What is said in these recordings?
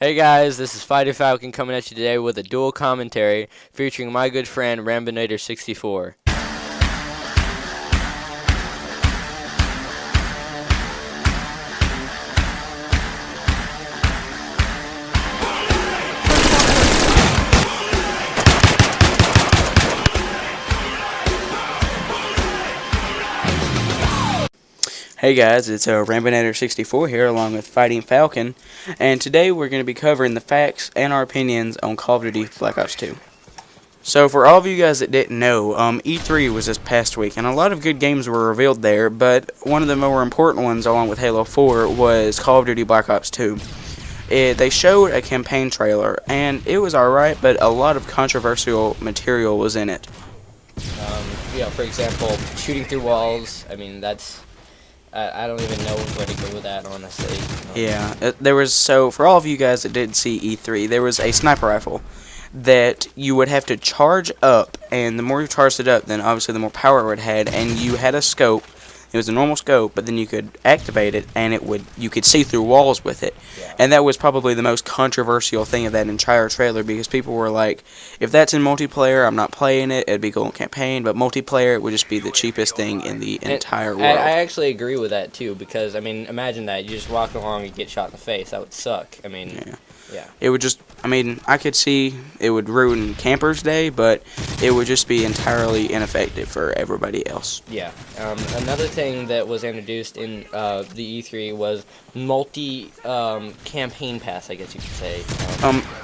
Hey guys, this is Falcon coming at you today with a dual commentary featuring my good friend Rambonator 64. Hey guys, it's Rambonator 64 here along with Fighting Falcon, and today we're going to be covering the facts and our opinions on Call of Duty Black Ops 2. So for all of you guys that didn't know, E3 was this past week, and a lot of good games were revealed there, but one of the more important ones along with Halo 4 was Call of Duty Black Ops 2. They showed a campaign trailer, and it was alright, but a lot of controversial material was in it. For example, shooting through walls. I mean, I don't even know where to go with that, honestly. Yeah, there was, so for all of you guys that didn't see E3, there was a sniper rifle that you would have to charge up, and the more you charged it up, then obviously the more power it had, and you had a scope. It was a normal scope, but then you could activate it, and you could see through walls with it. Yeah. And that was probably the most controversial thing of that entire trailer, because people were like, if that's in multiplayer, I'm not playing it, it'd be cool in campaign, but multiplayer, it would just be the cheapest thing in the entire world. I actually agree with that, too, because, I mean, imagine that. You just walk along and get shot in the face. That would suck. I mean, yeah. It would just, I could see it would ruin Camper's Day, but it would just be entirely ineffective for everybody else. Yeah. Another thing that was introduced in the E3 was campaign pass, I guess you could say.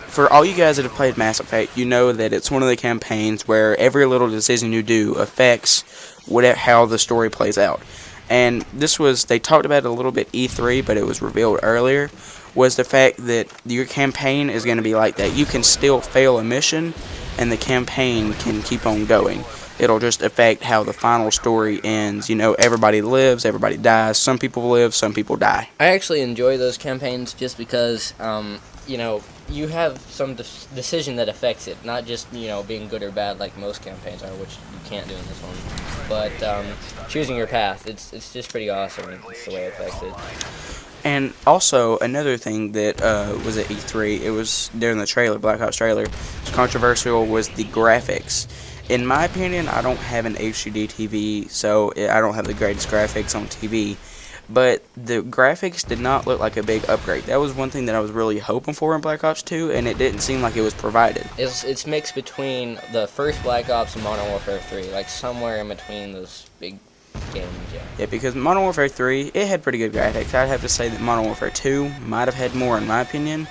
For all you guys that have played Mass Effect, you know that it's one of the campaigns where every little decision you do affects how the story plays out. And they talked about it a little bit E3, but it was revealed earlier, was the fact that your campaign is going to be like that. You can still fail a mission, and the campaign can keep on going. It'll just affect how the final story ends. You know, everybody lives, everybody dies. Some people live, some people die. I actually enjoy those campaigns just because, you have some decision that affects it, not just, being good or bad like most campaigns are, which you can't do in this one. But choosing your path, it's just pretty awesome. It's the way it affects it. And also, another thing that was at E3, it was during the trailer, Black Ops trailer, was controversial, was the graphics. In my opinion, I don't have an HDD TV, so I don't have the greatest graphics on TV. But the graphics did not look like a big upgrade. That was one thing that I was really hoping for in Black Ops 2, and it didn't seem like it was provided. It's mixed between the first Black Ops and Modern Warfare 3, like somewhere in between those big games, yeah. Yeah, because Modern Warfare 3, it had pretty good graphics. I'd have to say that Modern Warfare 2 might have had more in my opinion.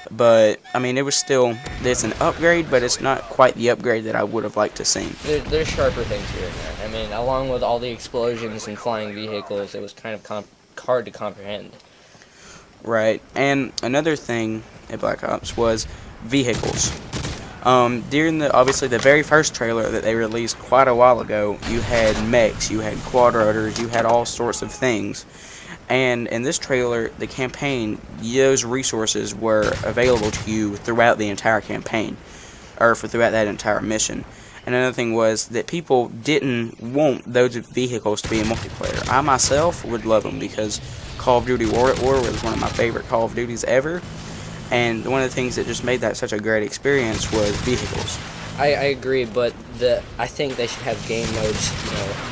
But, it was still, it's an upgrade, but it's not quite the upgrade that I would have liked to see. There's sharper things here and there. Along with all the explosions and flying vehicles, it was kind of hard to comprehend. Right, and another thing at Black Ops was vehicles. During obviously the very first trailer that they released quite a while ago, you had mechs, you had quad rotors, you had all sorts of things. And in this trailer, the campaign, those resources were available to you throughout the entire campaign, or throughout that entire mission. And another thing was that people didn't want those vehicles to be in multiplayer. I myself would love them because Call of Duty War at War was one of my favorite Call of Duties ever. And one of the things that just made that such a great experience was vehicles. I agree, but I think they should have game modes,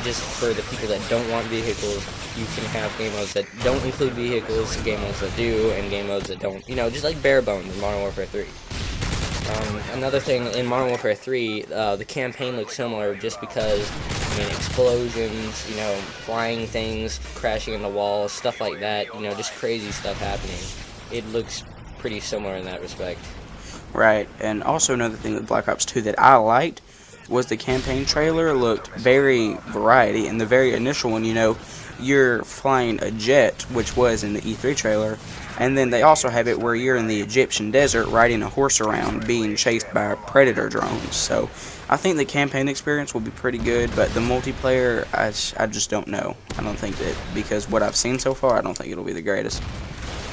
just for the people that don't want vehicles. You can have game modes that don't include vehicles, game modes that do, and game modes that don't. Just like bare bones in Modern Warfare 3. Another thing, in Modern Warfare 3, the campaign looks similar just because, explosions, flying things, crashing into walls, stuff like that, just crazy stuff happening. It looks pretty similar in that respect. Right, and also another thing with Black Ops 2 that I liked was the campaign trailer looked very variety. In the very initial one, you're flying a jet, which was in the E3 trailer, and then they also have it where you're in the Egyptian desert riding a horse around being chased by predator drones. So I think the campaign experience will be pretty good, but the multiplayer, I just don't know. I don't think that, because what I've seen so far, I don't think it'll be the greatest.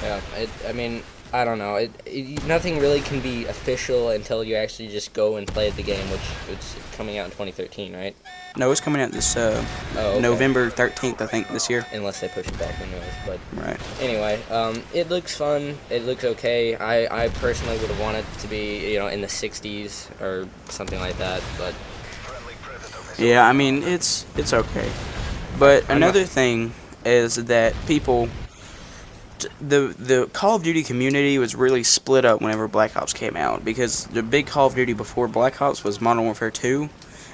Yeah, I don't know. Nothing really can be official until you actually just go and play the game, which it's coming out in 2013, right? No, it's coming out this Okay. November 13th, I think, this year. Unless they push it back, who knows? But Right. anyway, it looks fun. It looks okay. I personally would have wanted it to be, in the 60s or something like that, but Yeah, I mean, it's okay. But another thing is that people, the Call of Duty community was really split up whenever Black Ops came out, because the big Call of Duty before Black Ops was Modern Warfare 2,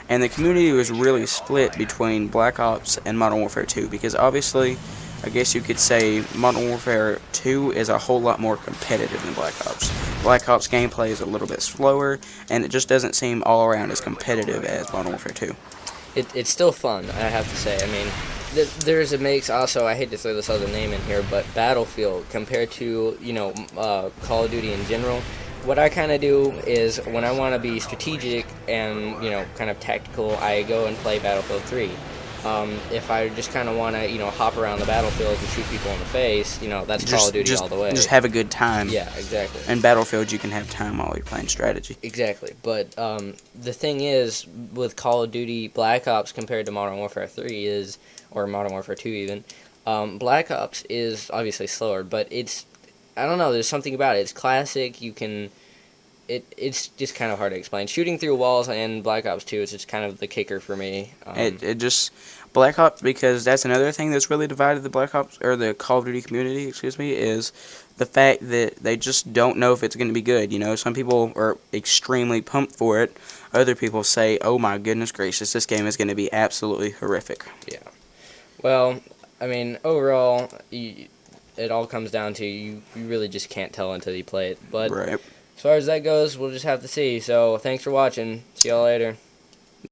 and the community was really split between Black Ops and Modern Warfare 2, because obviously, I guess you could say Modern Warfare 2 is a whole lot more competitive than Black Ops. Black Ops gameplay is a little bit slower, and it just doesn't seem all around as competitive as Modern Warfare 2. it's still fun, I have to say. I mean, there's a makes also, I hate to throw this other name in here, but Battlefield compared to, Call of Duty in general. What I kind of do is when I want to be strategic and, kind of tactical, I go and play Battlefield 3. If I just kind of want to, hop around the battlefield and shoot people in the face, that's Call of Duty all the way. Just have a good time. Yeah, exactly. In Battlefield, you can have time while you're playing strategy. Exactly. But the thing is, with Call of Duty Black Ops compared to Modern Warfare 3 is, or Modern Warfare 2 even, Black Ops is obviously slower, but I don't know, there's something about it. It's classic. It's just kind of hard to explain. Shooting through walls and Black Ops 2 is just kind of the kicker for me. Black Ops, because that's another thing that's really divided the Black Ops, or the Call of Duty community, is the fact that they just don't know if it's going to be good. Some people are extremely pumped for it. Other people say, oh my goodness gracious, this game is going to be absolutely horrific. Yeah. Well, I mean, overall, it all comes down to you really just can't tell until you play it. But right. As far as that goes, we'll just have to see. So, thanks for watching. See y'all later.